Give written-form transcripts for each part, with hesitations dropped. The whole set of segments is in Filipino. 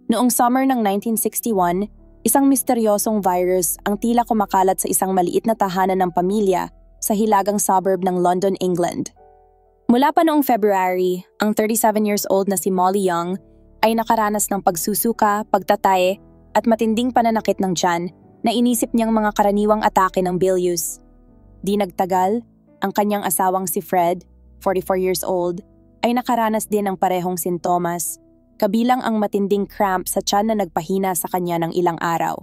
Noong summer ng 1961, isang misteryosong virus ang tila kumakalat sa isang maliit na tahanan ng pamilya sa hilagang suburb ng London, England. Mula pa noong February, ang 37 years old na si Molly Young ay nakaranas ng pagsusuka, pagtatae at matinding pananakit ng tiyan na inisip niyang mga karaniwang atake ng bilius. Di nagtagal, ang kanyang asawang si Fred, 44 years old, ay nakaranas din ng parehong sintomas, kabilang ang matinding cramp sa tiyan na nagpahina sa kanya ng ilang araw.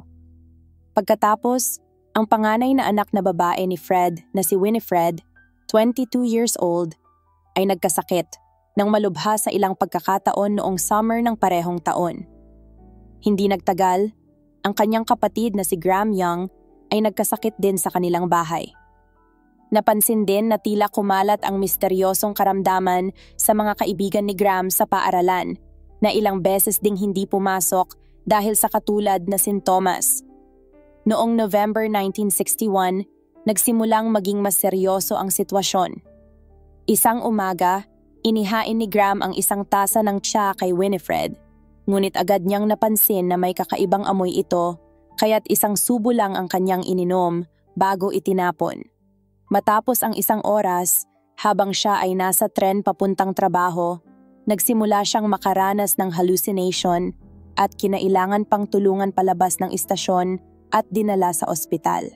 Pagkatapos, ang panganay na anak na babae ni Fred na si Winifred, 22 years old, ay nagkasakit nang malubha sa ilang pagkakataon noong summer ng parehong taon. Hindi nagtagal, ang kanyang kapatid na si Graham Young ay nagkasakit din sa kanilang bahay. Napansin din na tila kumalat ang misteryosong karamdaman sa mga kaibigan ni Graham sa paaralan na ilang beses ding hindi pumasok dahil sa katulad na sintomas. Noong November 1961, nagsimulang maging mas seryoso ang sitwasyon. Isang umaga, inihain ni Graham ang isang tasa ng tsa kay Winifred, ngunit agad niyang napansin na may kakaibang amoy ito, kaya't isang subo lang ang kanyang ininom bago itinapon. Matapos ang isang oras, habang siya ay nasa tren papuntang trabaho, nagsimula siyang makaranas ng hallucination at kinailangan pang tulungan palabas ng istasyon at dinala sa ospital.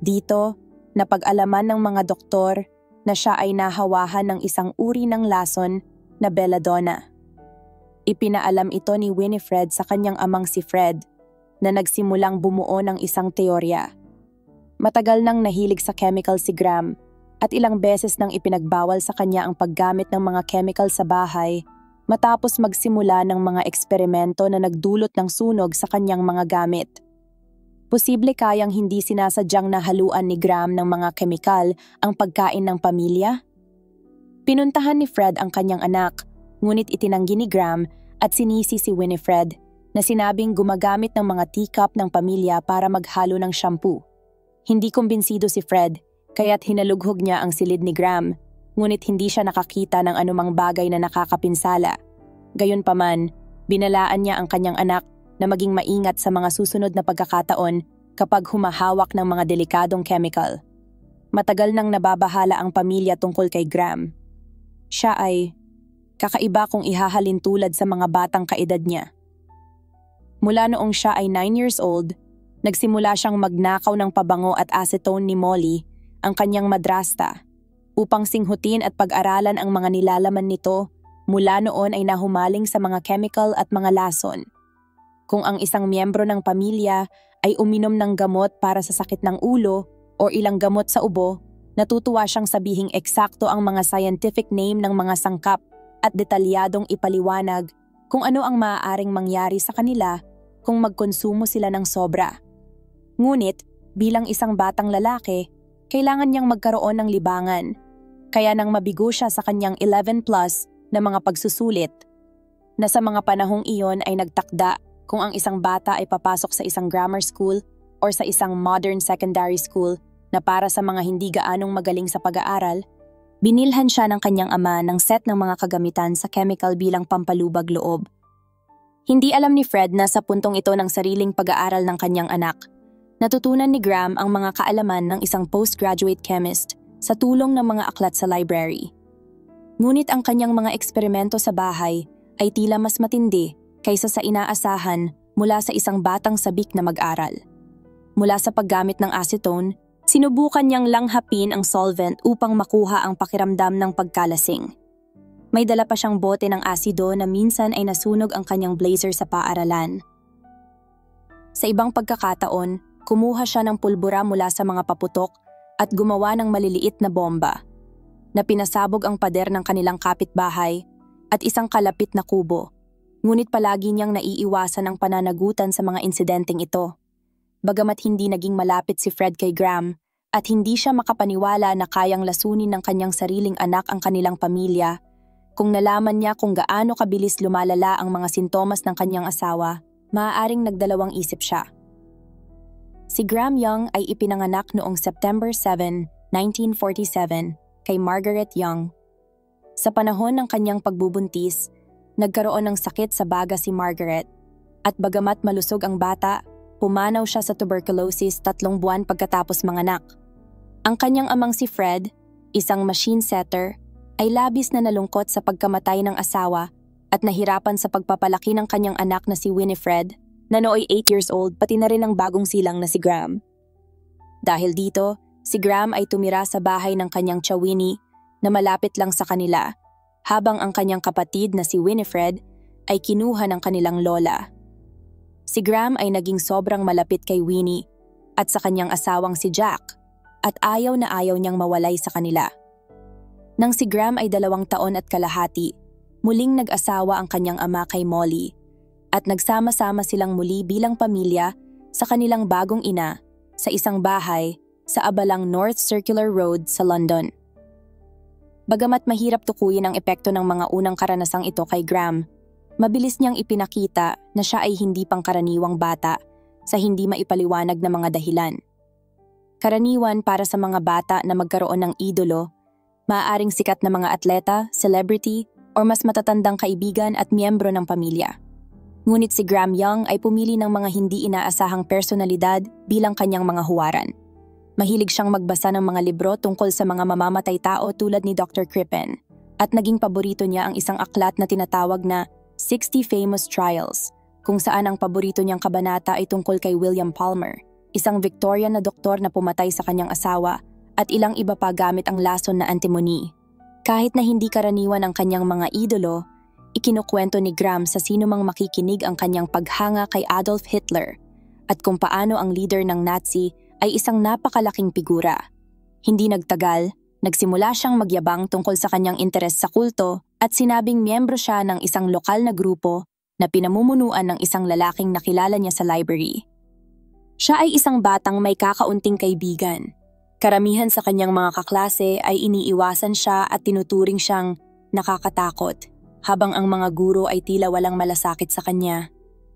Dito, napag-alaman ng mga doktor na siya ay nahawahan ng isang uri ng lason na belladonna. Ipinaalam ito ni Winifred sa kanyang amang si Fred na nagsimulang bumuo ng isang teorya. Matagal nang nahilig sa chemical si Graham at ilang beses nang ipinagbawal sa kanya ang paggamit ng mga chemical sa bahay matapos magsimula ng mga eksperimento na nagdulot ng sunog sa kanyang mga gamit. Posible kayang hindi sinasadyang nahaluan ni Graham ng mga kemikal ang pagkain ng pamilya? Pinuntahan ni Fred ang kanyang anak, ngunit itinanggi ni Graham at sinisi si Winifred na sinabing gumagamit ng mga teacup ng pamilya para maghalo ng shampoo. Hindi kumbinsido si Fred, kaya't hinalughog niya ang silid ni Graham, ngunit hindi siya nakakita ng anumang bagay na nakakapinsala. Gayunpaman, binalaan niya ang kanyang anak na maging maingat sa mga susunod na pagkakataon kapag humahawak ng mga delikadong chemical. Matagal nang nababahala ang pamilya tungkol kay Graham. Siya ay kakaiba kung ihahalin tulad sa mga batang kaedad niya. Mula noong siya ay 9 years old, nagsimula siyang magnakaw ng pabango at acetone ni Molly, ang kanyang madrasta, upang singhutin at pag-aralan ang mga nilalaman nito. Mula noon ay nahumaling sa mga chemical at mga lason. Kung ang isang miyembro ng pamilya ay uminom ng gamot para sa sakit ng ulo o ilang gamot sa ubo, natutuwa siyang sabihing eksakto ang mga scientific name ng mga sangkap at detalyadong ipaliwanag kung ano ang maaaring mangyari sa kanila kung magkonsumo sila ng sobra. Ngunit, bilang isang batang lalaki, kailangan niyang magkaroon ng libangan, kaya nang mabigo siya sa kanyang 11+ na mga pagsusulit, na sa mga panahong iyon ay nagtakda kung ang isang bata ay papasok sa isang grammar school or sa isang modern secondary school na para sa mga hindi gaanong magaling sa pag-aaral, binilhan siya ng kanyang ama ng set ng mga kagamitan sa chemical bilang pampalubag loob. Hindi alam ni Fred na sa puntong ito ng sariling pag-aaral ng kanyang anak, natutunan ni Graham ang mga kaalaman ng isang postgraduate chemist sa tulong ng mga aklat sa library. Ngunit ang kanyang mga eksperimento sa bahay ay tila mas matindi kaysa sa inaasahan mula sa isang batang sabik na mag-aral. Mula sa paggamit ng acetone, sinubukan niyang langhapin ang solvent upang makuha ang pakiramdam ng pagkalasing. May dala pa siyang bote ng asido na minsan ay nasunog ang kanyang blazer sa paaralan. Sa ibang pagkakataon, kumuha siya ng pulbura mula sa mga paputok at gumawa ng maliliit na bomba na pinasabog ang pader ng kanilang kapitbahay at isang kalapit na kubo. Ngunit palagi niyang naiiwasan ang pananagutan sa mga insidenteng ito. Bagamat hindi naging malapit si Fred kay Graham at hindi siya makapaniwala na kayang lasunin ng kanyang sariling anak ang kanilang pamilya, kung nalaman niya kung gaano kabilis lumalala ang mga sintomas ng kanyang asawa, maaaring nagdalawang isip siya. Si Graham Young ay ipinanganak noong September 7, 1947 kay Margaret Young. Sa panahon ng kanyang pagbubuntis, nagkaroon ng sakit sa baga si Margaret At bagamat malusog ang bata, pumanaw siya sa tuberculosis 3 buwan pagkatapos manganak. Ang kanyang amang si Fred, isang machine setter, ay labis na nalungkot sa pagkamatay ng asawa at nahirapan sa pagpapalaki ng kanyang anak na si Winifred, na nooy 8 years old, pati na rin ang bagong silang na si Graham. Dahil dito, si Graham ay tumira sa bahay ng kanyang tiya Winnie na malapit lang sa kanila, habang ang kanyang kapatid na si Winifred ay kinuha ng kanilang lola. Si Graham ay naging sobrang malapit kay Winnie at sa kanyang asawang si Jack at ayaw na ayaw niyang mawalay sa kanila. Nang si Graham ay 2 taon at kalahati, muling nag-asawa ang kanyang ama kay Molly at nagsama-sama silang muli bilang pamilya sa kanilang bagong ina sa isang bahay sa abalang North Circular Road sa London. Bagamat mahirap tukuyin ang epekto ng mga unang karanasang ito kay Graham, mabilis niyang ipinakita na siya ay hindi pangkaraniwang bata sa hindi maipaliwanag na mga dahilan. Karaniwan para sa mga bata na magkaroon ng idolo, maaaring sikat na mga atleta, celebrity, o mas matatandang kaibigan at miyembro ng pamilya. Ngunit si Graham Young ay pumili ng mga hindi inaasahang personalidad bilang kanyang mga huwaran. Mahilig siyang magbasa ng mga libro tungkol sa mga mamamatay tao tulad ni Dr. Crippen, at naging paborito niya ang isang aklat na tinatawag na 60 Famous Trials, kung saan ang paborito niyang kabanata ay tungkol kay William Palmer, isang Victorian na doktor na pumatay sa kanyang asawa at ilang iba pa gamit ang lason na antimony. Kahit na hindi karaniwan ang kanyang mga idolo, ikinukwento ni Graham sa sinumang makikinig ang kanyang paghanga kay Adolf Hitler at kung paano ang leader ng Nazi ay isang napakalaking figura. Hindi nagtagal, nagsimula siyang magyabang tungkol sa kanyang interes sa kulto at sinabing miyembro siya ng isang lokal na grupo na pinamumunuan ng isang lalaking nakilala niya sa library. Siya ay isang batang may kakaunting kaibigan. Karamihan sa kanyang mga kaklase ay iniiwasan siya at tinuturing siyang nakakatakot, habang ang mga guro ay tila walang malasakit sa kanya.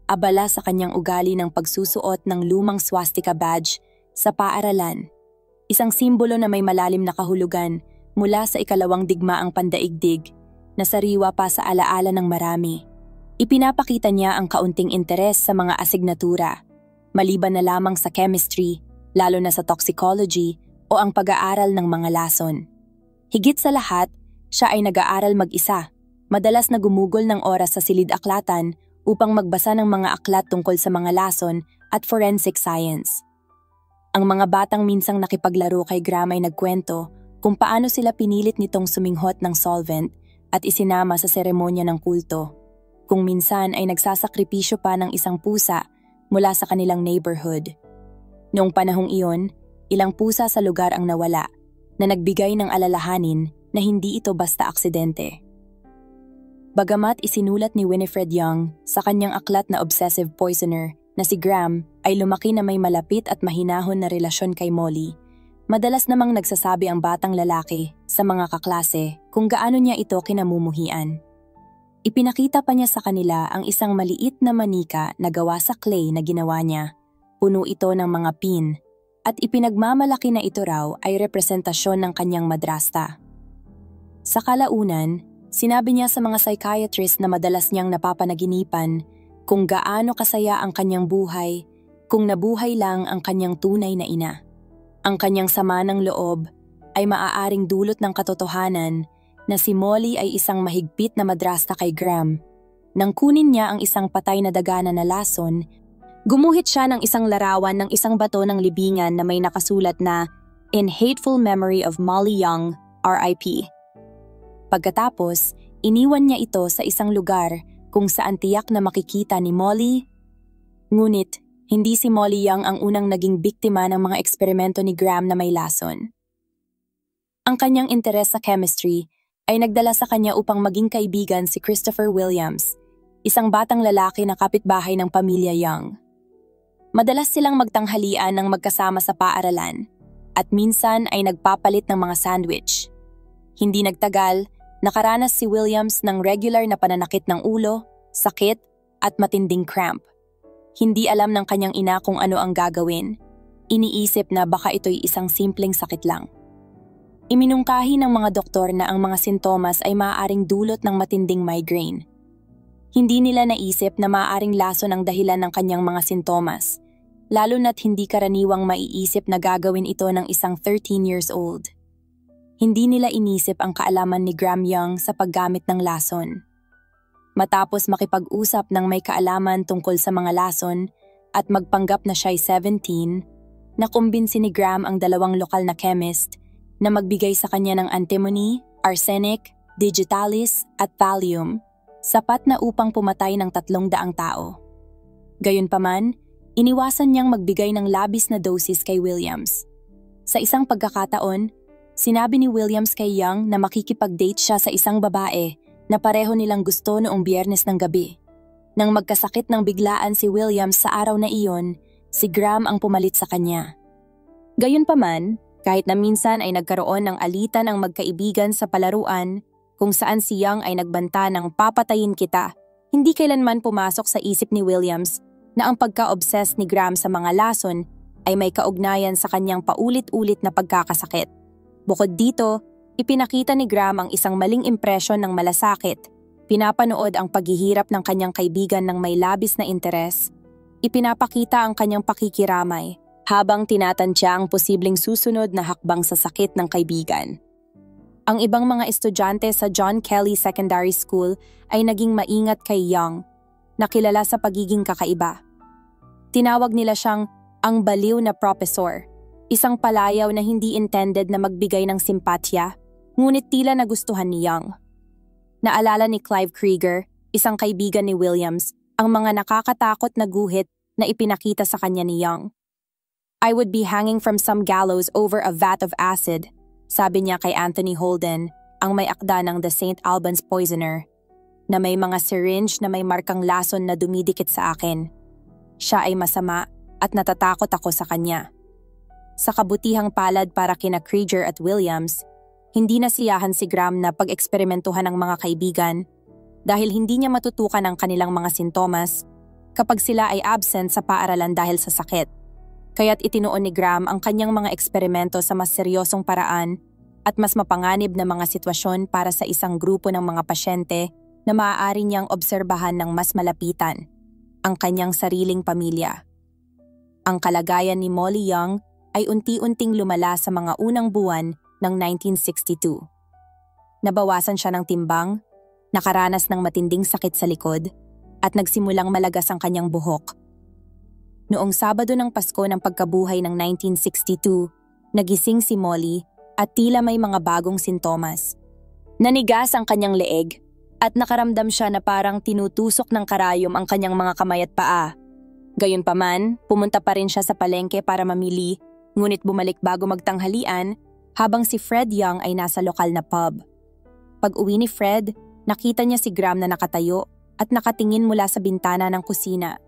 Abala sa kanyang ugali ng pagsusuot ng lumang swastika badge sa paaralan, isang simbolo na may malalim na kahulugan mula sa ikalawang digmaang pandaigdig na sariwa pa sa alaala ng marami. Ipinapakita niya ang kaunting interes sa mga asignatura, maliban na lamang sa chemistry, lalo na sa toxicology o ang pag-aaral ng mga lason. Higit sa lahat, siya ay nag-aaral mag-isa, madalas na gumugol ng oras sa silid-aklatan upang magbasa ng mga aklat tungkol sa mga lason at forensic science. Ang mga batang minsang nakipaglaro kay Graham ay nagkwento kung paano sila pinilit nitong suminghot ng solvent at isinama sa seremonya ng kulto. Kung minsan ay nagsasakripisyo pa ng isang pusa mula sa kanilang neighborhood. Noong panahong iyon, ilang pusa sa lugar ang nawala na nagbigay ng alalahanin na hindi ito basta aksidente. Bagamat isinulat ni Winifred Young sa kanyang aklat na Obsessive Poisoner na si Graham ay lumaki na may malapit at mahinahon na relasyon kay Molly, madalas namang nagsasabi ang batang lalaki sa mga kaklase kung gaano niya ito kinamumuhian. Ipinakita pa niya sa kanila ang isang maliit na manika na gawa sa clay na ginawa niya. Puno ito ng mga pin at ipinagmamalaki na ito raw ay representasyon ng kanyang madrasta. Sa kalaunan, sinabi niya sa mga psychiatrist na madalas niyang napapanaginipan kung gaano kasaya ang kanyang buhay kung nabuhay lang ang kanyang tunay na ina. Ang kanyang sama ng loob ay maaaring dulot ng katotohanan na si Molly ay isang mahigpit na madrasta kay Graham. Nang kunin niya ang isang patay na dagana na lason, gumuhit siya ng isang larawan ng isang bato ng libingan na may nakasulat na "In Hateful Memory of Molly Young, R.I.P." Pagkatapos, iniwan niya ito sa isang lugar kung saan tiyak na makikita ni Molly. Ngunit, hindi si Molly Young ang unang naging biktima ng mga eksperimento ni Graham na may lason. Ang kanyang interes sa chemistry ay nagdala sa kanya upang maging kaibigan si Christopher Williams, isang batang lalaki na kapitbahay ng pamilya Young. Madalas silang magtanghalian ng magkasama sa paaralan at minsan ay nagpapalit ng mga sandwich. Hindi nagtagal, nakaranas si Williams ng regular na pananakit ng ulo, sakit at matinding cramp. Hindi alam ng kanyang ina kung ano ang gagawin. Iniisip na baka ito'y isang simpleng sakit lang. Iminungkahi ng mga doktor na ang mga sintomas ay maaaring dulot ng matinding migraine. Hindi nila naisip na maaaring lason ang dahilan ng kanyang mga sintomas, lalo na't hindi karaniwang maiisip na gagawin ito ng isang 13 years old. Hindi nila inisip ang kaalaman ni Graham Young sa paggamit ng lason. Matapos makipag-usap ng may kaalaman tungkol sa mga lason at magpanggap na siya'y 17, nakumbinsi ni Graham ang dalawang lokal na chemist na magbigay sa kanya ng antimony, arsenic, digitalis at thallium, sapat na upang pumatay ng 300 tao. Gayunpaman, iniwasan niyang magbigay ng labis na dosis kay Williams. Sa isang pagkakataon, sinabi ni Williams kay Young na makikipag-date siya sa isang babae na pareho nilang gusto noong Biyernes ng gabi. Nang magkasakit ng biglaan si Williams sa araw na iyon, si Graham ang pumalit sa kanya. Gayunpaman, kahit na minsan ay nagkaroon ng alitan ang magkaibigan sa palaruan, kung saan si Young ay nagbanta ng papatayin kita, hindi kailanman pumasok sa isip ni Williams na ang pagka-obsess ni Graham sa mga lason ay may kaugnayan sa kanyang paulit-ulit na pagkakasakit. Bukod dito, ipinakita ni Graham ang isang maling impresyon ng malasakit, pinapanood ang paghihirap ng kanyang kaibigan ng may labis na interes, ipinapakita ang kanyang pakikiramay habang tinatantya ang posibleng susunod na hakbang sa sakit ng kaibigan. Ang ibang mga estudyante sa John Kelly Secondary School ay naging maingat kay Young, na kilala sa pagiging kakaiba. Tinawag nila siyang ang baliw na professor, isang palayaw na hindi intended na magbigay ng simpatya, ngunit tila nagustuhan ni Young. Naalala ni Clive Krieger, isang kaibigan ni Williams, ang mga nakakatakot na guhit na ipinakita sa kanya ni Young. "I would be hanging from some gallows over a vat of acid," sabi niya kay Anthony Holden, ang may akda ng The St. Albans Poisoner, na may mga syringe na may markang lason na dumidikit sa akin. Siya ay masama at natatakot ako sa kanya. Sa kabutihang palad para kina Krieger at Williams, hindi nasiyahan si Graham na pag-eksperimentuhan ng mga kaibigan dahil hindi niya matutukan ang kanilang mga sintomas kapag sila ay absent sa paaralan dahil sa sakit. Kaya't itinuon ni Graham ang kanyang mga eksperimento sa mas seryosong paraan at mas mapanganib na mga sitwasyon para sa isang grupo ng mga pasyente na maaari niyang obserbahan ng mas malapitan, ang kanyang sariling pamilya. Ang kalagayan ni Molly Young ay unti-unting lumala sa mga unang buwan ng 1962. Nabawasan siya ng timbang, nakaranas ng matinding sakit sa likod, at nagsimulang malagas ang kanyang buhok. Noong Sabado ng Pasko ng pagkabuhay ng 1962, nagising si Molly at tila may mga bagong sintomas. Nanigas ang kanyang leeg at nakaramdam siya na parang tinutusok ng karayom ang kanyang mga kamay at paa. Gayunpaman, pumunta pa rin siya sa palengke para mamili, ngunit bumalik bago magtanghalian habang si Fred Young ay nasa lokal na pub. Pag-uwi ni Fred, nakita niya si Graham na nakatayo at nakatingin mula sa bintana ng kusina,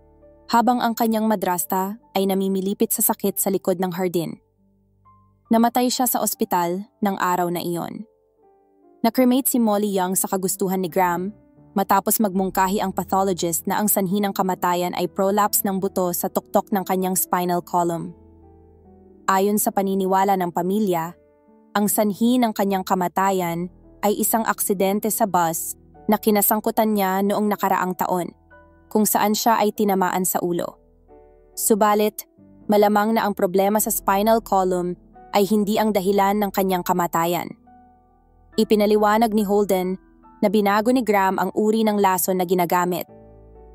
habang ang kanyang madrasta ay namimilipit sa sakit sa likod ng hardin. Namatay siya sa ospital ng araw na iyon. Na-cremate si Molly Young sa kagustuhan ni Graham matapos magmungkahi ang pathologist na ang sanhi ng kamatayan ay prolapse ng buto sa tuktok ng kanyang spinal column. Ayon sa paniniwala ng pamilya, ang sanhi ng kanyang kamatayan ay isang aksidente sa bus na kinasangkutan niya noong nakaraang taon, kung saan siya ay tinamaan sa ulo. Subalit, malamang na ang problema sa spinal column ay hindi ang dahilan ng kanyang kamatayan. Ipinaliwanag ni Holden na binago ni Graham ang uri ng lason na ginagamit.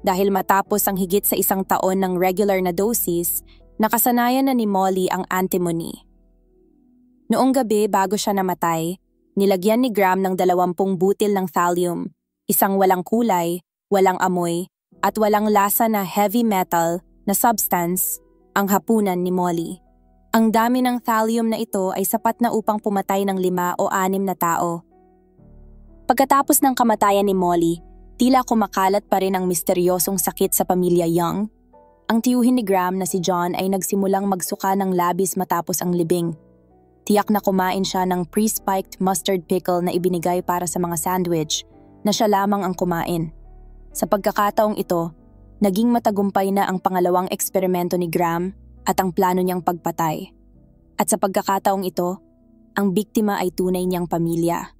Dahil matapos ang higit sa isang taon ng regular na dosis, nakasanayan na ni Molly ang antimony. Noong gabi bago siya namatay, nilagyan ni Graham ng 20 butil ng thallium, isang walang kulay, walang amoy, at walang lasa na heavy metal na substance, ang hapunan ni Molly. Ang dami ng thallium na ito ay sapat na upang pumatay ng 5 o 6 na tao. Pagkatapos ng kamatayan ni Molly, tila kumakalat pa rin ang misteryosong sakit sa pamilya Young. Ang tiyuhin ni Graham na si John ay nagsimulang magsuka ng labis matapos ang libing. Tiyak na kumain siya ng pre-spiked mustard pickle na ibinigay para sa mga sandwich na siya lamang ang kumain. Sa pagkakataong ito, naging matagumpay na ang pangalawang eksperimento ni Graham at ang plano niyang pagpatay. At sa pagkakataong ito, ang biktima ay tunay niyang pamilya.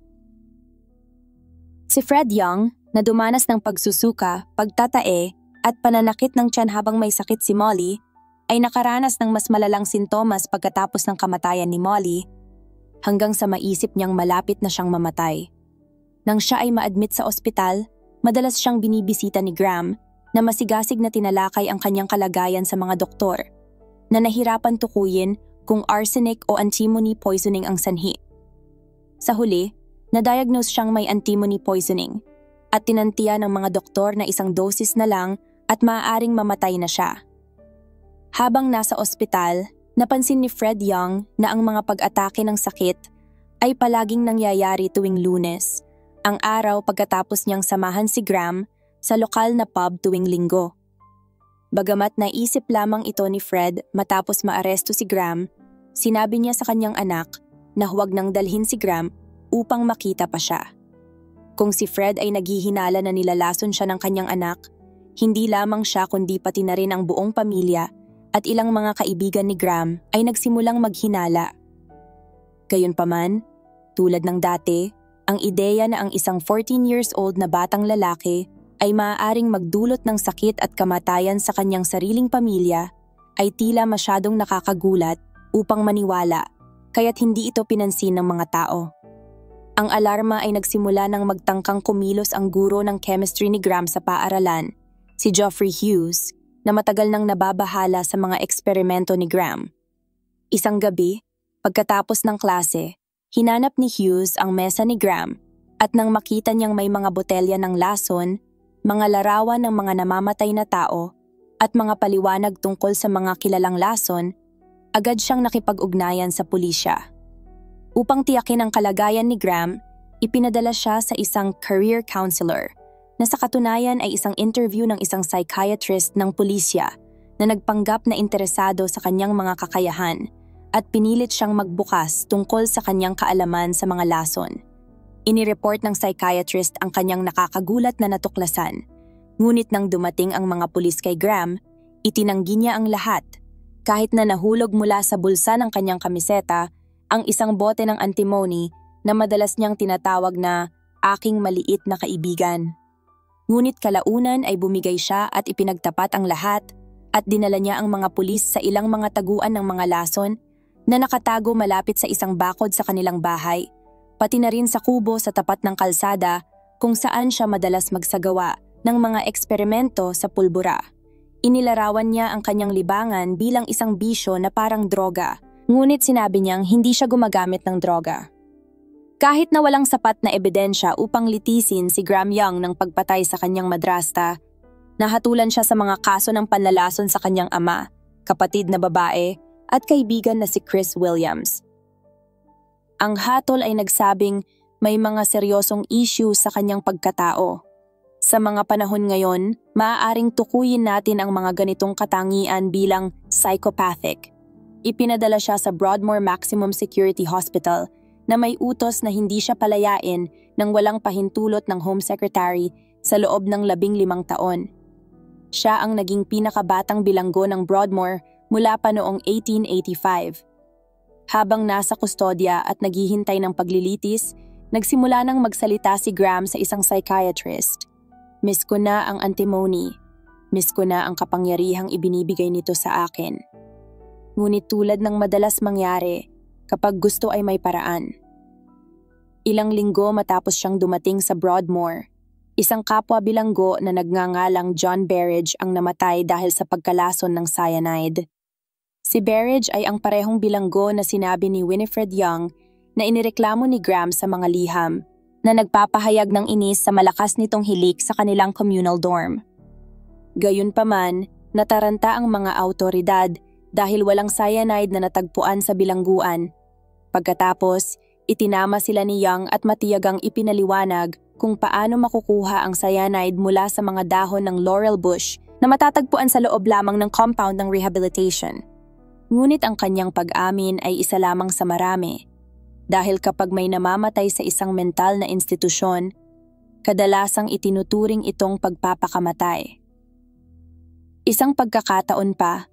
Si Fred Young, na dumanas ng pagsusuka, pagtatae, at pananakit ng tiyan habang may sakit si Molly, ay nakaranas ng mas malalang sintomas pagkatapos ng kamatayan ni Molly, hanggang sa maisip niyang malapit na siyang mamatay. Nang siya ay ma-admit sa ospital, madalas siyang binibisita ni Graham na masigasig na tinalakay ang kanyang kalagayan sa mga doktor, na nahirapan tukuyin kung arsenic o antimony poisoning ang sanhi. Sa huli, na-diagnose siyang may antimony poisoning at tinantiya ng mga doktor na isang dosis na lang at maaaring mamatay na siya. Habang nasa ospital, napansin ni Fred Young na ang mga pag-atake ng sakit ay palaging nangyayari tuwing Lunes, ang araw pagkatapos niyang samahan si Graham sa lokal na pub tuwing Linggo. Bagamat naisip lamang ito ni Fred matapos maaresto si Graham, sinabi niya sa kanyang anak na huwag nang dalhin si Graham upang makita pa siya. Kung si Fred ay naghihinala na nilalason siya ng kanyang anak, hindi lamang siya kundi pati na rin ang buong pamilya at ilang mga kaibigan ni Graham ay nagsimulang maghinala. Gayunpaman, tulad ng dati, ang ideya na ang isang 14 years old na batang lalaki ay maaaring magdulot ng sakit at kamatayan sa kanyang sariling pamilya ay tila masyadong nakakagulat upang maniwala, kaya't hindi ito pinansin ng mga tao. Ang alarma ay nagsimula nang magtangkang kumilos ang guro ng chemistry ni Graham sa paaralan, si Geoffrey Hughes, na matagal nang nababahala sa mga eksperimento ni Graham. Isang gabi, pagkatapos ng klase, hinanap ni Hughes ang mesa ni Graham at nang makita niyang may mga botelya ng lason, mga larawan ng mga namamatay na tao at mga paliwanag tungkol sa mga kilalang lason, agad siyang nakipag-ugnayan sa pulisya. Upang tiyakin ang kalagayan ni Graham, ipinadala siya sa isang career counselor na sa katunayan ay isang interview ng isang psychiatrist ng pulisya na nagpanggap na interesado sa kanyang mga kakayahan at pinilit siyang magbukas tungkol sa kanyang kaalaman sa mga lason. Inireport ng psychiatrist ang kanyang nakakagulat na natuklasan, ngunit nang dumating ang mga pulis kay Graham, itinanggi niya ang lahat, kahit na nahulog mula sa bulsa ng kanyang kamiseta ang isang bote ng antimony na madalas niyang tinatawag na aking maliit na kaibigan. Ngunit kalaunan ay bumigay siya at ipinagtapat ang lahat at dinala niya ang mga pulis sa ilang mga taguan ng mga lason na nakatago malapit sa isang bakod sa kanilang bahay, pati na rin sa kubo sa tapat ng kalsada kung saan siya madalas magsagawa ng mga eksperimento sa pulbura. Inilarawan niya ang kanyang libangan bilang isang bisyo na parang droga, ngunit sinabi niyang hindi siya gumagamit ng droga. Kahit na walang sapat na ebidensya upang litisin si Graham Young ng pagpatay sa kanyang madrasta, nahatulan siya sa mga kaso ng panlalason sa kanyang ama, kapatid na babae, at kaibigan na si Chris Williams. Ang hatol ay nagsabing may mga seryosong issue sa kanyang pagkatao. Sa mga panahon ngayon, maaaring tukuyin natin ang mga ganitong katangian bilang psychopathic. Ipinadala siya sa Broadmoor Maximum Security Hospital na may utos na hindi siya palayain nang walang pahintulot ng Home Secretary sa loob ng 15 taon. Siya ang naging pinakabatang bilanggo ng Broadmoor mula pa noong 1885. Habang nasa kustodya at naghihintay ng paglilitis, nagsimula nang magsalita si Graham sa isang psychiatrist. Miss ko na ang antimony. Miss ko na ang kapangyarihang ibinibigay nito sa akin. Ngunit tulad ng madalas mangyari, kapag gusto ay may paraan. Ilang linggo matapos siyang dumating sa Broadmoor, isang kapwa bilanggo na nagngangalang John Berridge ang namatay dahil sa pagkalason ng cyanide. Si Berridge ay ang parehong bilanggo na sinabi ni Winifred Young na inireklamo ni Graham sa mga liham na nagpapahayag ng inis sa malakas nitong hilik sa kanilang communal dorm. Gayunpaman, nataranta ang mga awtoridad dahil walang cyanide na natagpuan sa bilangguan. Pagkatapos, itinama sila ni Young at matiyagang ipinaliwanag kung paano makukuha ang cyanide mula sa mga dahon ng laurel bush na matatagpuan sa loob lamang ng compound ng rehabilitation. Ngunit ang kanyang pag-amin ay isa lamang sa marami. Dahil kapag may namamatay sa isang mental na institusyon, kadalasang itinuturing itong pagpapakamatay. Isang pagkakataon pa,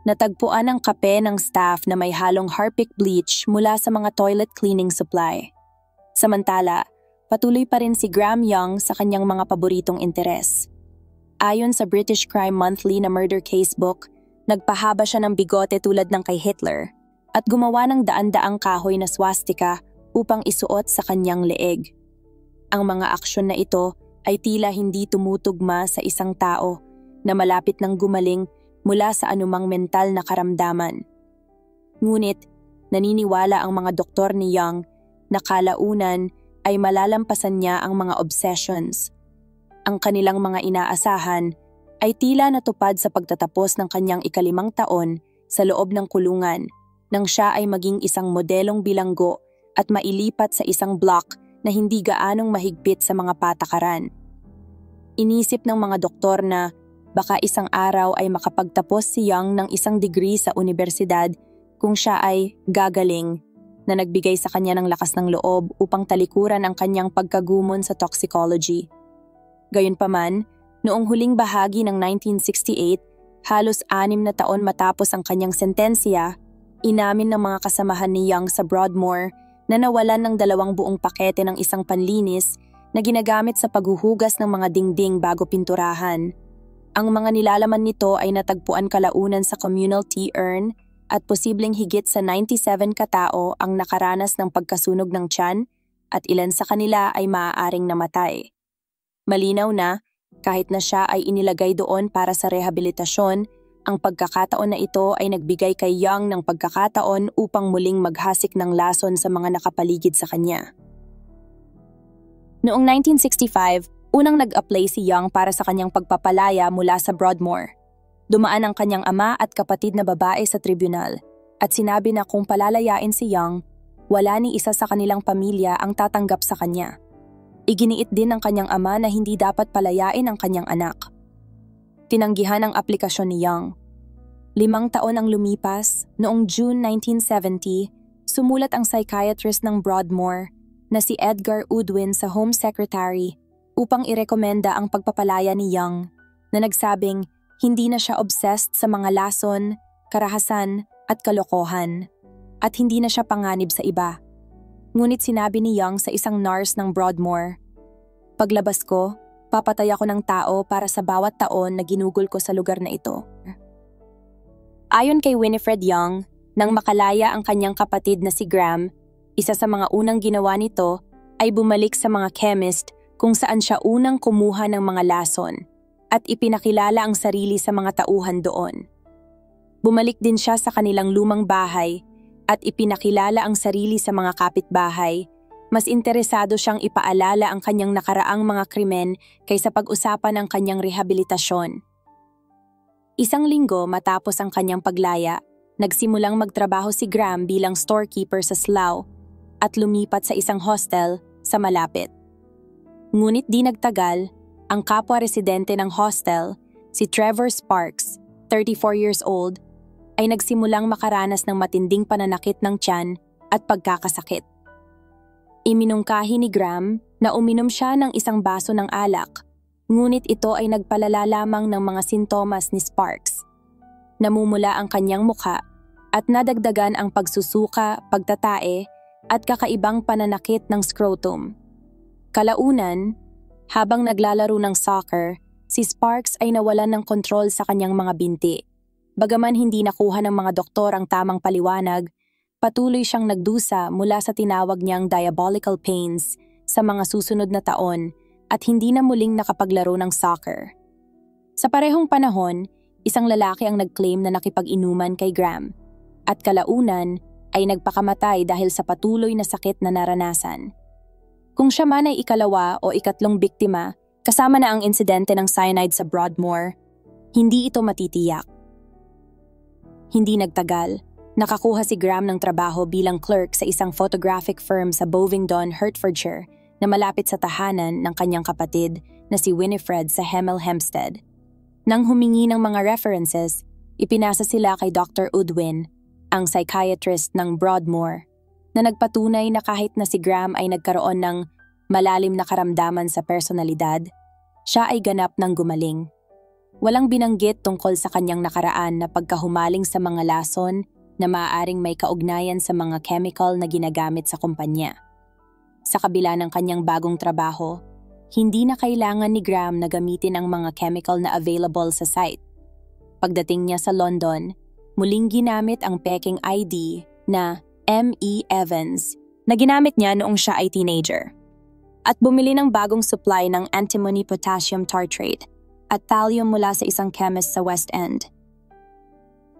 natagpuan ang kape ng staff na may halong Harpic bleach mula sa mga toilet cleaning supply. Samantala, patuloy pa rin si Graham Young sa kanyang mga paboritong interes. Ayon sa British Crime Monthly na murder casebook, nagpahaba siya ng bigote tulad ng kay Hitler at gumawa ng daan-daang kahoy na swastika upang isuot sa kanyang leeg. Ang mga aksyon na ito ay tila hindi tumutugma sa isang tao na malapit ng gumaling mula sa anumang mental na karamdaman. Ngunit, naniniwala ang mga doktor ni Young na kalaunan ay malalampasan niya ang mga obsessions. Ang kanilang mga inaasahan ay tila natupad sa pagtatapos ng kanyang 5 taon sa loob ng kulungan nang siya ay maging isang modelong bilanggo at mailipat sa isang block na hindi gaanong mahigpit sa mga patakaran. Inisip ng mga doktor na baka isang araw ay makapagtapos si Young ng isang degree sa universidad kung siya ay gagaling, na nagbigay sa kanya ng lakas ng loob upang talikuran ang kanyang pagkagumon sa toxicology. Gayunpaman, noong huling bahagi ng 1968, halos 6 na taon matapos ang kanyang sentensya, inamin ng mga kasamahan ni Young sa Broadmoor na nawalan ng 2 buong pakete ng isang panlinis na ginagamit sa paghuhugas ng mga dingding bago pinturahan. Ang mga nilalaman nito ay natagpuan kalaunan sa communal tea urn at posibleng higit sa 97 katao ang nakaranas ng pagkasunog ng tiyan at ilan sa kanila ay maaaring namatay. Malinaw na, kahit na siya ay inilagay doon para sa rehabilitasyon, ang pagkakataon na ito ay nagbigay kay Young ng pagkakataon upang muling maghasik ng lason sa mga nakapaligid sa kanya. Noong 1965, unang nag-apply si Young para sa kanyang pagpapalaya mula sa Broadmoor. Dumaan ang kanyang ama at kapatid na babae sa tribunal at sinabi na kung palalayain si Young, wala ni isa sa kanilang pamilya ang tatanggap sa kanya. Iginiit din ng kanyang ama na hindi dapat palayain ang kanyang anak. Tinanggihan ang aplikasyon ni Young. 5 taon ang lumipas, noong June 1970, sumulat ang psychiatrist ng Broadmoor na si Edgar Udwin sa Home Secretary upang irekomenda ang pagpapalaya ni Young na nagsabing hindi na siya obsessed sa mga lason, karahasan at kalokohan at hindi na siya panganib sa iba. Ngunit sinabi ni Young sa isang nurse ng Broadmoor, "Paglabas ko, papatay ako ng tao para sa bawat taon na ginugol ko sa lugar na ito." Ayon kay Winifred Young, nang makalaya ang kanyang kapatid na si Graham, isa sa mga unang ginawa nito ay bumalik sa mga chemist kung saan siya unang kumuha ng mga lason at ipinakilala ang sarili sa mga tauhan doon. Bumalik din siya sa kanilang lumang bahay at ipinakilala ang sarili sa mga kapitbahay. Mas interesado siyang ipaalala ang kanyang nakaraang mga krimen kaysa pag-usapan ang kanyang rehabilitasyon. 1 linggo matapos ang kanyang paglaya, nagsimulang magtrabaho si Graham bilang storekeeper sa Slough at lumipat sa isang hostel sa malapit. Ngunit di nagtagal, ang kapwa-residente ng hostel, si Trevor Sparks, 34 years old, ay nagsimulang makaranas ng matinding pananakit ng tiyan at pagkakasakit. Iminungkahi ni Graham na uminom siya ng 1 baso ng alak, ngunit ito ay nagpalala lamang ng mga sintomas ni Sparks. Namumula ang kanyang mukha at nadagdagan ang pagsusuka, pagtatae at kakaibang pananakit ng scrotum. Kalaunan, habang naglalaro ng soccer, si Sparks ay nawalan ng kontrol sa kanyang mga binti. Bagaman hindi nakuha ng mga doktor ang tamang paliwanag, patuloy siyang nagdusa mula sa tinawag niyang diabolical pains sa mga susunod na taon at hindi na muling nakapaglaro ng soccer. Sa parehong panahon, isang lalaki ang nag-claim na nakipag-inuman kay Graham at kalaunan ay nagpakamatay dahil sa patuloy na sakit na naranasan. Kung siya man ay 2 o 3 biktima, kasama na ang insidente ng cyanide sa Broadmoor, hindi ito matitiyak. Hindi nagtagal, nakakuha si Graham ng trabaho bilang clerk sa isang photographic firm sa Bovingdon, Hertfordshire na malapit sa tahanan ng kanyang kapatid na si Winifred sa Hemel Hempstead. Nang humingi ng mga references, ipinasa sila kay Dr. Udwin, ang psychiatrist ng Broadmoor, na nagpatunay na kahit na si Graham ay nagkaroon ng malalim na karamdaman sa personalidad, siya ay ganap ng gumaling. Walang binanggit tungkol sa kanyang nakaraan na pagkahumaling sa mga lason na maaaring may kaugnayan sa mga chemical na ginagamit sa kumpanya. Sa kabila ng kanyang bagong trabaho, hindi na kailangan ni Graham na gamitin ang mga chemical na available sa site. Pagdating niya sa London, muling ginamit ang peking ID na M.E. Evans na ginamit niya noong siya ay teenager. At bumili ng bagong supply ng antimony potassium tartrate at thallium mula sa isang chemist sa West End.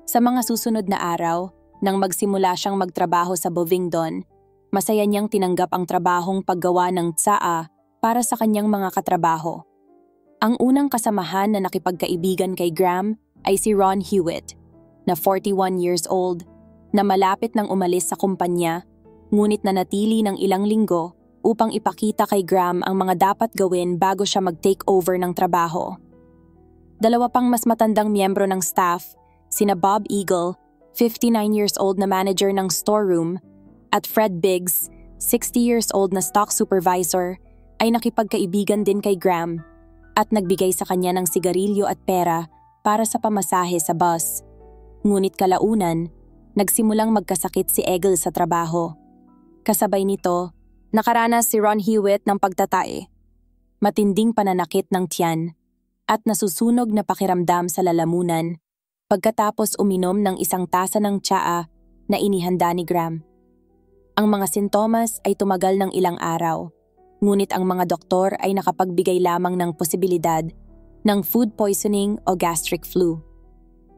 Sa mga susunod na araw, nang magsimula siyang magtrabaho sa Bovingdon, masaya niyang tinanggap ang trabahong paggawa ng tsaa para sa kanyang mga katrabaho. Ang unang kasamahan na nakipagkaibigan kay Graham ay si Ron Hewitt, na 41 years old, na malapit nang umalis sa kumpanya, ngunit nanatili ng ilang linggo upang ipakita kay Graham ang mga dapat gawin bago siya mag-take over ng trabaho. Dalawa pang mas matandang miyembro ng staff, sina Bob Eagle, 59 years old na manager ng storeroom, at Fred Biggs, 60 years old na stock supervisor, ay nakipagkaibigan din kay Graham at nagbigay sa kanya ng sigarilyo at pera para sa pamasahe sa bus. Ngunit kalaunan, nagsimulang magkasakit si Eagle sa trabaho. Kasabay nito, nakaranas si Ron Hewitt ng pagtatae, matinding pananakit ng tiyan, at nasusunog na pakiramdam sa lalamunan pagkatapos uminom ng isang tasa ng tsaa na inihanda ni Graham. Ang mga sintomas ay tumagal ng ilang araw, ngunit ang mga doktor ay nakapagbigay lamang ng posibilidad ng food poisoning o gastric flu.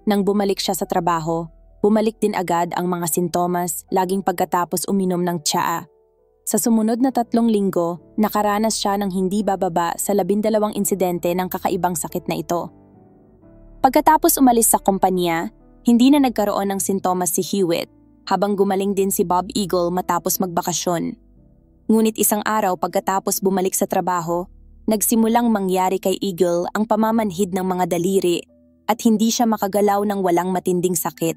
Nang bumalik siya sa trabaho, bumalik din agad ang mga sintomas laging pagkatapos uminom ng tsaa. Sa sumunod na 3 linggo, nakaranas siya ng hindi bababa sa 12 insidente ng kakaibang sakit na ito. Pagkatapos umalis sa kumpanya, hindi na nagkaroon ng sintomas si Hewitt, habang gumaling din si Bob Eagle matapos magbakasyon. Ngunit isang araw pagkatapos bumalik sa trabaho, nagsimulang mangyari kay Eagle ang pamamanhid ng mga daliri at hindi siya makagalaw ng walang matinding sakit.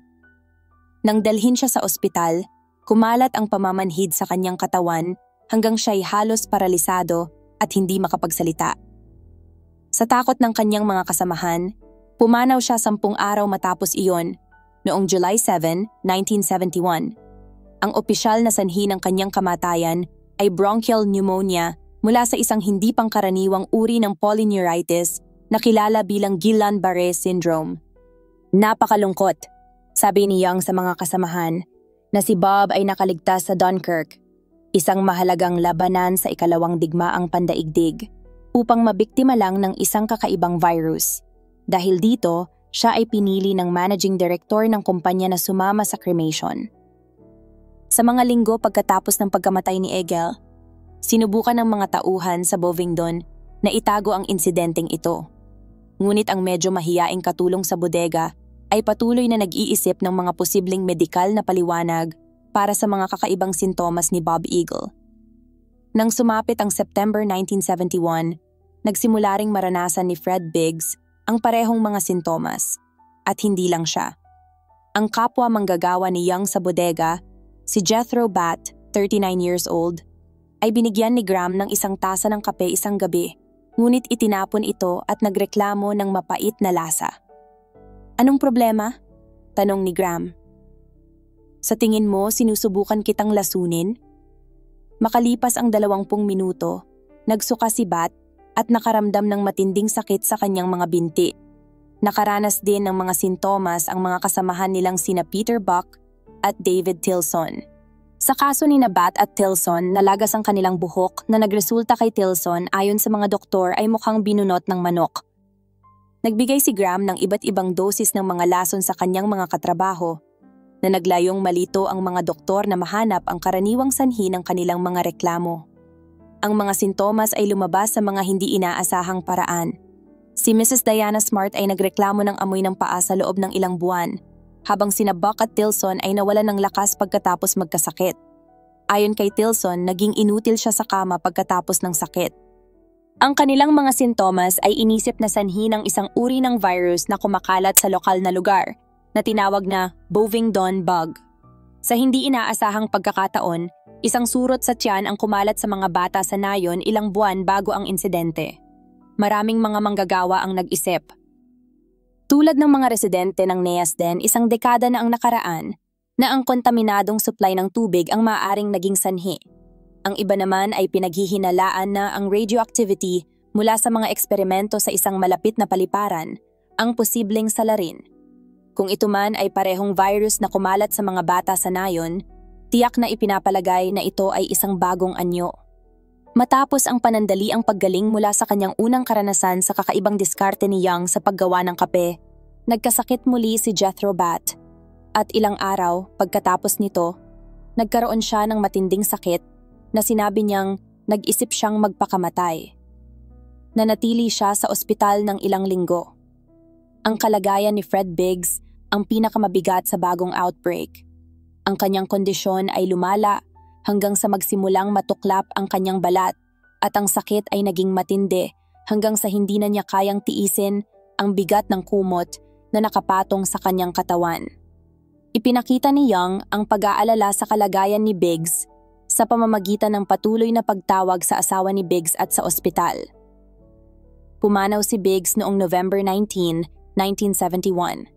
Nang dalhin siya sa ospital, kumalat ang pamamanhid sa kanyang katawan hanggang siya'y halos paralisado at hindi makapagsalita. Sa takot ng kanyang mga kasamahan, pumanaw siya 10 araw matapos iyon, noong July 7, 1971. Ang opisyal na sanhi ng kanyang kamatayan ay bronchial pneumonia mula sa isang hindi pangkaraniwang uri ng polyneuritis na kilala bilang Guillain-Barré syndrome. Napakalungkot, sabi ni Young sa mga kasamahan, na si Bob ay nakaligtas sa Dunkirk, isang mahalagang labanan sa ikalawang digmaang pandaigdig, upang mabiktima lang ng isang kakaibang virus. Dahil dito, siya ay pinili ng managing director ng kumpanya na sumama sa cremation. Sa mga linggo pagkatapos ng pagkamatay ni Eagle, sinubukan ng mga tauhan sa Bovingdon na itago ang insidenteng ito. Ngunit ang medyo mahiyaing katulong sa bodega ay patuloy na nag-iisip ng mga posibleng medikal na paliwanag para sa mga kakaibang sintomas ni Bob Eagle. Nang sumapit ang September 1971, nagsimula ring maranasan ni Fred Biggs ang parehong mga sintomas, at hindi lang siya. Ang kapwa manggagawa ni Young sa bodega, si Jethro Batt, 39 years old, ay binigyan ni Graham ng isang tasa ng kape isang gabi, ngunit itinapon ito at nagreklamo ng mapait na lasa. "Anong problema?" tanong ni Graham. "Sa tingin mo sinusubukan kitang lasunin?" Makalipas ang 20 minuto, nagsuka si Batt at nakaramdam ng matinding sakit sa kanyang mga binti. Nakaranas din ng mga sintomas ang mga kasamahan nilang sina Peter Buck at David Tilson. Sa kaso ni Batt at Tilson, nalagas ang kanilang buhok na nagresulta kay Tilson ayon sa mga doktor ay mukhang binunot ng manok. Nagbigay si Graham ng iba't ibang dosis ng mga lason sa kanyang mga katrabaho na naglayong malito ang mga doktor na mahanap ang karaniwang sanhi ng kanilang mga reklamo. Ang mga sintomas ay lumabas sa mga hindi inaasahang paraan. Si Mrs. Diana Smart ay nagreklamo ng amoy ng paa sa loob ng ilang buwan, habang sina Buck at Tilson ay nawalan ng lakas pagkatapos magkasakit. Ayon kay Tilson, naging inutil siya sa kama pagkatapos ng sakit. Ang kanilang mga sintomas ay inisip na sanhi ng isang uri ng virus na kumakalat sa lokal na lugar, na tinawag na Bovingdon bug. Sa hindi inaasahang pagkakataon, isang surot sa tiyan ang kumalat sa mga bata sa nayon ilang buwan bago ang insidente. Maraming mga manggagawa ang nag-isip. Tulad ng mga residente ng Neasden, isang dekada na ang nakaraan na ang kontaminadong supply ng tubig ang maaaring naging sanhi. Ang iba naman ay pinaghihinalaan na ang radioactivity mula sa mga eksperimento sa isang malapit na paliparan ang posibleng salarin. Kung ito man ay parehong virus na kumalat sa mga bata sa nayon, tiyak na ipinapalagay na ito ay isang bagong anyo. Matapos ang panandaliang paggaling mula sa kanyang unang karanasan sa kakaibang diskarte ni Young sa paggawa ng kape, nagkasakit muli si Jethro Bat. At ilang araw pagkatapos nito, nagkaroon siya ng matinding sakit na sinabi niyang nag-isip siyang magpakamatay. Nanatili siya sa ospital ng ilang linggo. Ang kalagayan ni Fred Biggs ang pinakamabigat sa bagong outbreak. Ang kanyang kondisyon ay lumala hanggang sa magsimulang matuklap ang kanyang balat at ang sakit ay naging matindi hanggang sa hindi na niya kayang tiisin ang bigat ng kumot na nakapatong sa kanyang katawan. Ipinakita ni Young ang pag-aalala sa kalagayan ni Biggs sa pamamagitan ng patuloy na pagtawag sa asawa ni Biggs at sa ospital. Pumanaw si Biggs noong November 19, 1971.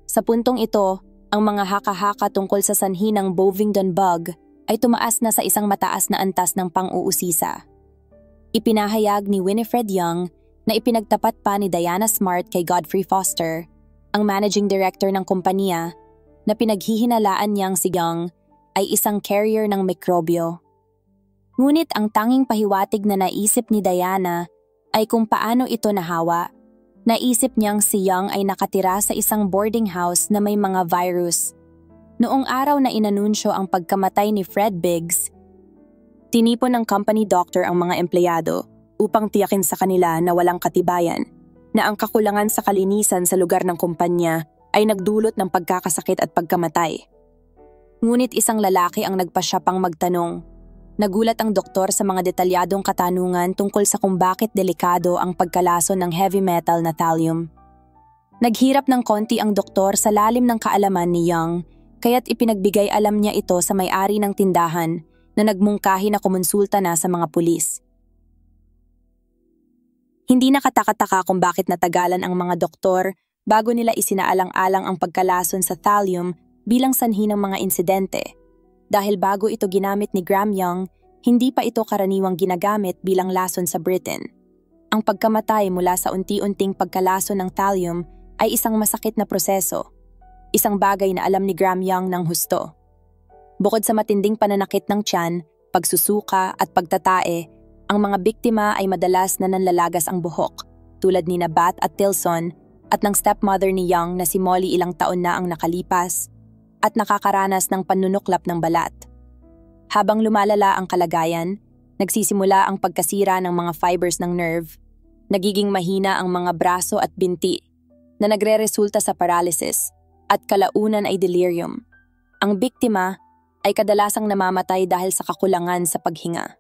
Sa puntong ito, ang mga haka-haka tungkol sa sanhi ng Bovingdon bug ay tumaas na sa isang mataas na antas ng pang-uusisa. Ipinahayag ni Winifred Young na ipinagtapat pa ni Diana Smart kay Godfrey Foster, ang managing director ng kumpanya, na pinaghihinalaan niyang si Young ay isang carrier ng mikrobyo. Ngunit ang tanging pahiwatig na naisip ni Diana ay kung paano ito nahawa. Naisip niyang si Young ay nakatira sa isang boarding house na may mga virus. Noong araw na inanunsyo ang pagkamatay ni Fred Biggs, tinipon ng company doctor ang mga empleyado upang tiyakin sa kanila na walang katibayan, na ang kakulangan sa kalinisan sa lugar ng kumpanya ay nagdulot ng pagkakasakit at pagkamatay. Ngunit isang lalaki ang nagpasya pang magtanong. Nagulat ang doktor sa mga detalyadong katanungan tungkol sa kung bakit delikado ang pagkalason ng heavy metal na thallium. Naghirap ng konti ang doktor sa lalim ng kaalaman ni Young, kaya't ipinagbigay alam niya ito sa may-ari ng tindahan na nagmungkahi na kumonsulta na sa mga pulis. Hindi nakataka-taka kung bakit natagalan ang mga doktor bago nila isinaalang-alang ang pagkalason sa thallium bilang sanhi ng mga insidente. Dahil bago ito ginamit ni Graham Young, hindi pa ito karaniwang ginagamit bilang lason sa Britain. Ang pagkamatay mula sa unti-unting pagkalason ng thallium ay isang masakit na proseso, isang bagay na alam ni Graham Young ng husto. Bukod sa matinding pananakit ng tiyan, pagsusuka at pagtatae, ang mga biktima ay madalas na nanlalagas ang buhok, tulad ni Bat at Tilson at ng stepmother ni Young na si Molly ilang taon na ang nakalipas, at nakakaranas ng panunuklap ng balat. Habang lumalala ang kalagayan, nagsisimula ang pagkasira ng mga fibers ng nerve, nagiging mahina ang mga braso at binti, na nagre-resulta sa paralysis, at kalaunan ay delirium. Ang biktima ay kadalasang namamatay dahil sa kakulangan sa paghinga.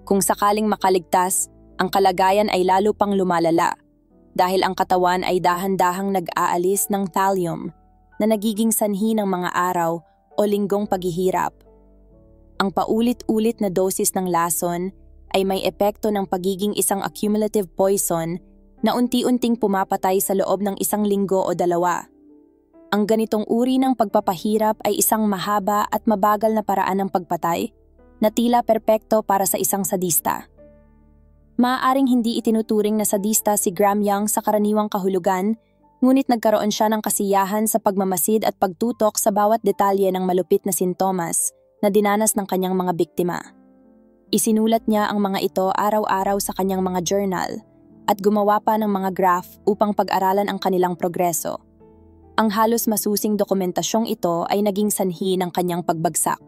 Kung sakaling makaligtas, ang kalagayan ay lalo pang lumalala, dahil ang katawan ay dahan-dahang nag-aalis ng thallium, na nagiging sanhi ng mga araw o linggong paghihirap. Ang paulit-ulit na dosis ng lason ay may epekto ng pagiging isang accumulative poison na unti-unting pumapatay sa loob ng isang linggo o dalawa. Ang ganitong uri ng pagpapahirap ay isang mahaba at mabagal na paraan ng pagpatay na tila perpekto para sa isang sadista. Maaaring hindi itinuturing na sadista si Graham Young sa karaniwang kahulugan, ngunit nagkaroon siya ng kasiyahan sa pagmamasid at pagtutok sa bawat detalye ng malupit na sintomas na dinanas ng kanyang mga biktima. Isinulat niya ang mga ito araw-araw sa kanyang mga journal at gumawa pa ng mga graph upang pag-aralan ang kanilang progreso. Ang halos masusing dokumentasyong ito ay naging sanhi ng kanyang pagbagsak.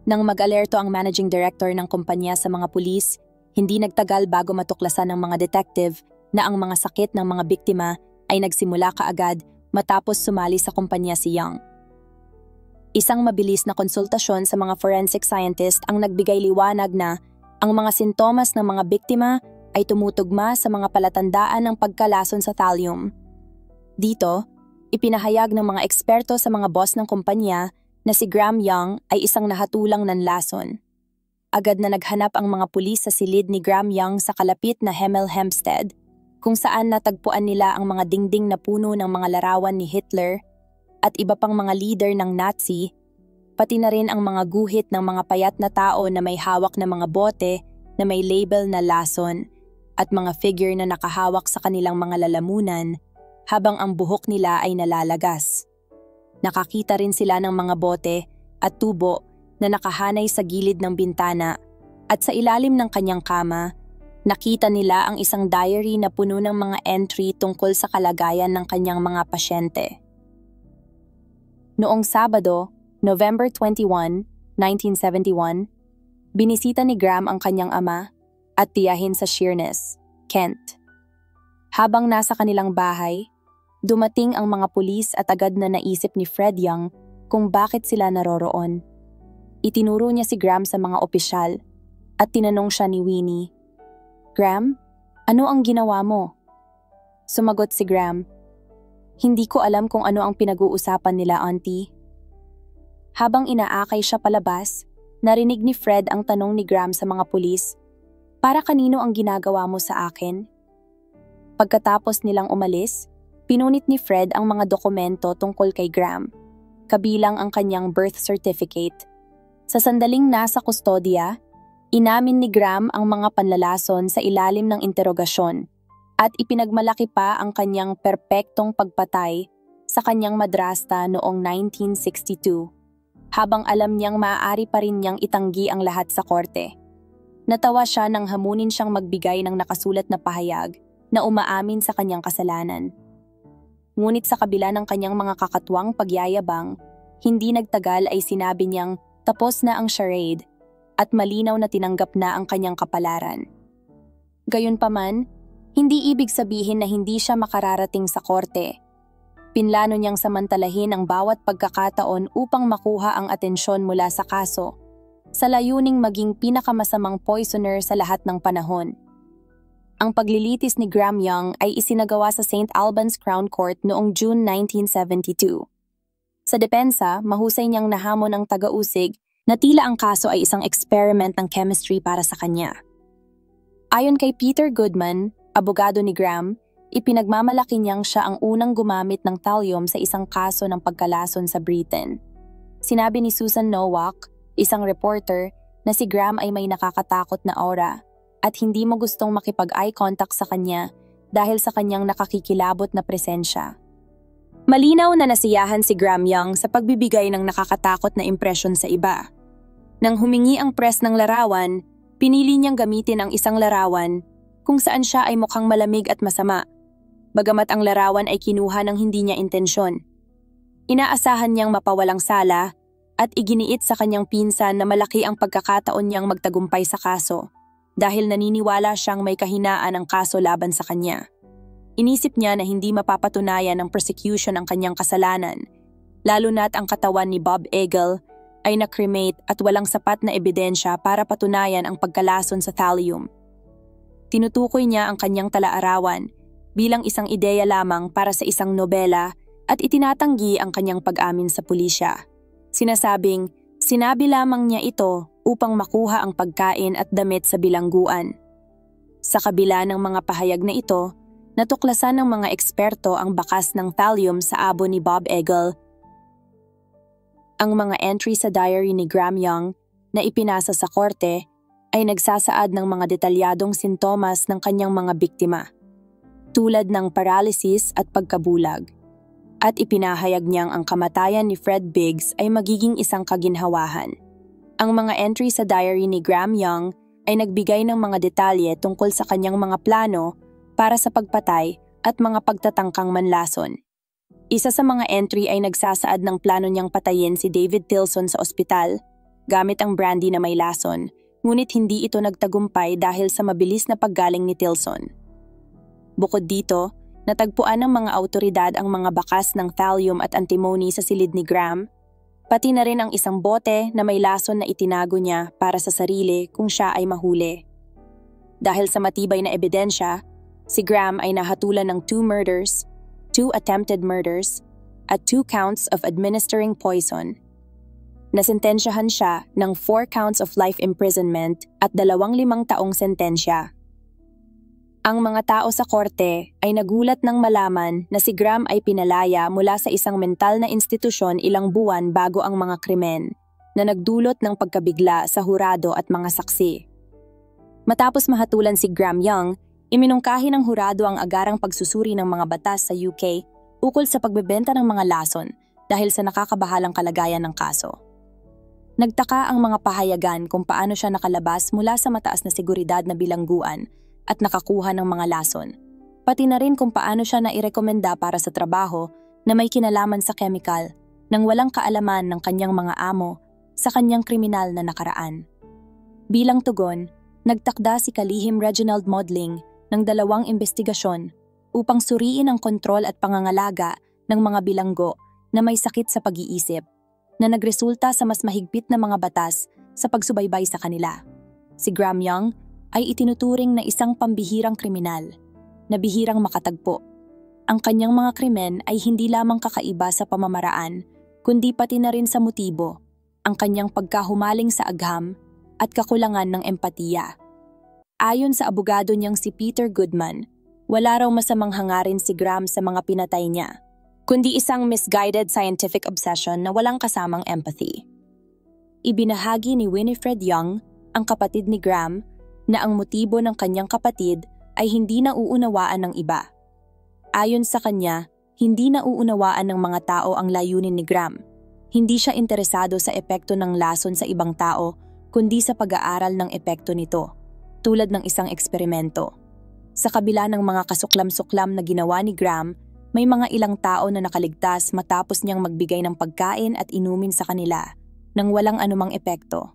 Nang mag-alerto ang managing director ng kumpanya sa mga pulis, hindi nagtagal bago matuklasan ng mga detective na ang mga sakit ng mga biktima ay nagsimula kaagad matapos sumali sa kumpanya si Young. Isang mabilis na konsultasyon sa mga forensic scientist ang nagbigay liwanag na ang mga sintomas ng mga biktima ay tumutugma sa mga palatandaan ng pagkalason sa thallium. Dito, ipinahayag ng mga eksperto sa mga boss ng kumpanya na si Graham Young ay isang nahatulang nanlason. Agad na naghanap ang mga pulis sa silid ni Graham Young sa kalapit na Hemel Hempstead, kung saan natagpuan nila ang mga dingding na puno ng mga larawan ni Hitler at iba pang mga leader ng Nazi, pati na rin ang mga guhit ng mga payat na tao na may hawak na mga bote na may label na lason at mga figure na nakahawak sa kanilang mga lalamunan habang ang buhok nila ay nalalagas. Nakakita rin sila ng mga bote at tubo na nakahanay sa gilid ng bintana at sa ilalim ng kanyang kama, nakita nila ang isang diary na puno ng mga entry tungkol sa kalagayan ng kanyang mga pasyente. Noong Sabado, November 21, 1971, binisita ni Graham ang kanyang ama at tiyahin sa Sheerness, Kent. Habang nasa kanilang bahay, dumating ang mga pulis at agad na naisip ni Fred Young kung bakit sila naroroon. Itinuro niya si Graham sa mga opisyal at tinanong siya ni Winnie, "Graham, ano ang ginawa mo?" Sumagot si Graham, "Hindi ko alam kung ano ang pinag-uusapan nila, Auntie." Habang inaakay siya palabas, narinig ni Fred ang tanong ni Graham sa mga pulis, "Para kanino ang ginagawa mo sa akin?" Pagkatapos nilang umalis, pinunit ni Fred ang mga dokumento tungkol kay Graham, kabilang ang kanyang birth certificate. Sa sandaling nasa kustodya, inamin ni Graham ang mga panlalason sa ilalim ng interogasyon at ipinagmalaki pa ang kanyang perpektong pagpatay sa kanyang madrasta noong 1962, habang alam niyang maaari pa rin niyang itanggi ang lahat sa korte. Natawa siya nang hamunin siyang magbigay ng nakasulat na pahayag na umaamin sa kanyang kasalanan. Ngunit sa kabila ng kanyang mga kakatwang pagyayabang, hindi nagtagal ay sinabi niyang tapos na ang charade at malinaw na tinanggap na ang kanyang kapalaran. Gayunpaman, hindi ibig sabihin na hindi siya makararating sa korte. Pinlano niyang samantalahin ang bawat pagkakataon upang makuha ang atensyon mula sa kaso, sa layuning maging pinakamasamang poisoner sa lahat ng panahon. Ang paglilitis ni Graham Young ay isinagawa sa St. Albans Crown Court noong June 1972. Sa depensa, mahusay niyang nahamon ang taga-usig na tila ang kaso ay isang experiment ng chemistry para sa kanya. Ayon kay Peter Goodman, abogado ni Graham, ipinagmamalaki niyang siya ang unang gumamit ng thallium sa isang kaso ng pagkalason sa Britain. Sinabi ni Susan Nowak, isang reporter, na si Graham ay may nakakatakot na aura at hindi mo gustong makipag-eye contact sa kanya dahil sa kanyang nakakikilabot na presensya. Malinaw na nasiyahan si Graham Young sa pagbibigay ng nakakatakot na impresyon sa iba. Nang humingi ang press ng larawan, pinili niyang gamitin ang isang larawan kung saan siya ay mukhang malamig at masama, bagamat ang larawan ay kinuha ng hindi niya intensyon. Inaasahan niyang mapawalang sala at iginiit sa kanyang pinsan na malaki ang pagkakataon niyang magtagumpay sa kaso dahil naniniwala siyang may kahinaan ang kaso laban sa kanya. Inisip niya na hindi mapapatunayan ng prosecution ang kanyang kasalanan, lalo na't ang katawan ni Bob Eagle ay na-cremate at walang sapat na ebidensya para patunayan ang pagkalason sa thallium. Tinutukoy niya ang kanyang talaarawan bilang isang ideya lamang para sa isang nobela at itinatanggi ang kanyang pag-amin sa pulisya. Sinasabing, sinabi lamang niya ito upang makuha ang pagkain at damit sa bilangguan. Sa kabila ng mga pahayag na ito, natuklasan ng mga eksperto ang bakas ng thallium sa abo ni Bob Eagle. Ang mga entry sa diary ni Graham Young na ipinasa sa korte ay nagsasaad ng mga detalyadong sintomas ng kanyang mga biktima, tulad ng paralysis at pagkabulag. At ipinahayag niyang ang kamatayan ni Fred Biggs ay magiging isang kaginhawahan. Ang mga entry sa diary ni Graham Young ay nagbigay ng mga detalye tungkol sa kanyang mga plano para sa pagpatay at mga pagtatangkang manlason. Isa sa mga entry ay nagsasaad ng plano niyang patayin si David Tilson sa ospital gamit ang brandy na may lason, ngunit hindi ito nagtagumpay dahil sa mabilis na paggaling ni Tilson. Bukod dito, natagpuan ng mga awtoridad ang mga bakas ng thallium at antimony sa silid ni Graham, pati na rin ang isang bote na may lason na itinago niya para sa sarili kung siya ay mahuli. Dahil sa matibay na ebidensya, si Graham ay nahatulan ng 2 murders, 2 attempted murders, at 2 counts of administering poison. Nasentensyahan siya ng 4 counts of life imprisonment at 25 taong sentensya. Ang mga tao sa korte ay nagulat nang malaman na si Graham ay pinalaya mula sa isang mental na institusyon ilang buwan bago ang mga krimen, na nagdulot ng pagkabigla sa hurado at mga saksi. Matapos mahatulan si Graham Young, iminungkahi ng hurado ang agarang pagsusuri ng mga batas sa UK ukol sa pagbebenta ng mga lason dahil sa nakakabahalang kalagayan ng kaso. Nagtaka ang mga pahayagan kung paano siya nakalabas mula sa mataas na seguridad na bilangguan at nakakuha ng mga lason, pati na rin kung paano siya nairekomenda para sa trabaho na may kinalaman sa chemical nang walang kaalaman ng kanyang mga amo sa kanyang kriminal na nakaraan. Bilang tugon, nagtakda si Kalihim Reginald Modling ng 2 investigasyon upang suriin ang kontrol at pangangalaga ng mga bilanggo na may sakit sa pag-iisip na nagresulta sa mas mahigpit na mga batas sa pagsubaybay sa kanila. Si Graham Young ay itinuturing na isang pambihirang kriminal na bihirang makatagpo. Ang kanyang mga krimen ay hindi lamang kakaiba sa pamamaraan, kundi pati na rin sa motibo, ang kanyang pagkahumaling sa agham at kakulangan ng empatiya. Ayon sa abogado niyang si Peter Goodman, wala raw masamang hangarin si Graham sa mga pinatay niya, kundi isang misguided scientific obsession na walang kasamang empathy. Ibinahagi ni Winifred Young, ang kapatid ni Graham, na ang motibo ng kanyang kapatid ay hindi nauunawaan ng iba. Ayon sa kanya, hindi nauunawaan ng mga tao ang layunin ni Graham. Hindi siya interesado sa epekto ng lason sa ibang tao, kundi sa pag-aaral ng epekto nito, tulad ng isang eksperimento. Sa kabila ng mga kasuklam-suklam na ginawa ni Graham, may mga ilang tao na nakaligtas matapos niyang magbigay ng pagkain at inumin sa kanila nang walang anumang epekto.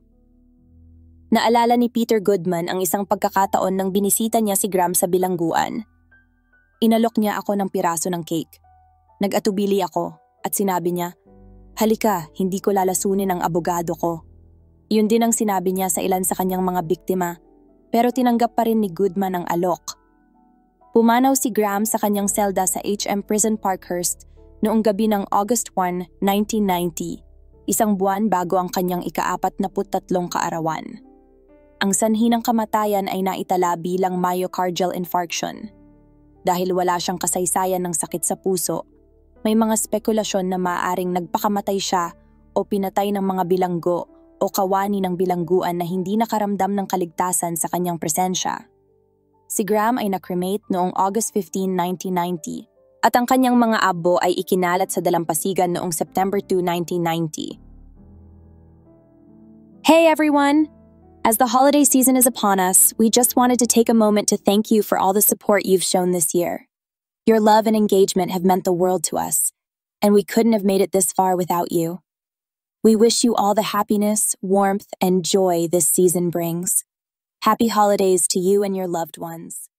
Naalala ni Peter Goodman ang isang pagkakataon nang binisita niya si Graham sa bilangguan. Inalok niya ako ng piraso ng cake. Nag-atubili ako at sinabi niya, "Halika, hindi ko lalasunin ang abogado ko." Yun din ang sinabi niya sa ilan sa kanyang mga biktima, pero tinanggap pa rin ni Goodman ang alok. Pumanaw si Graham sa kanyang selda sa HM Prison Parkhurst noong gabi ng August 1, 1990, isang buwan bago ang kanyang ika-43 kaarawan. Ang sanhi ng kamatayan ay naitala bilang myocardial infarction. Dahil wala siyang kasaysayan ng sakit sa puso, may mga spekulasyon na maaaring nagpakamatay siya o pinatay ng mga bilanggo o kawani ng bilangguan na hindi nakaramdam ng kaligtasan sa kanyang presensya. Si Graham ay na-cremate noong August 15, 1990 at ang kanyang mga abo ay ikinalat sa dalampasigan noong September 2, 1990. Hey everyone! As the holiday season is upon us, we just wanted to take a moment to thank you for all the support you've shown this year. Your love and engagement have meant the world to us, and we couldn't have made it this far without you. We wish you all the happiness, warmth, and joy this season brings. Happy holidays to you and your loved ones.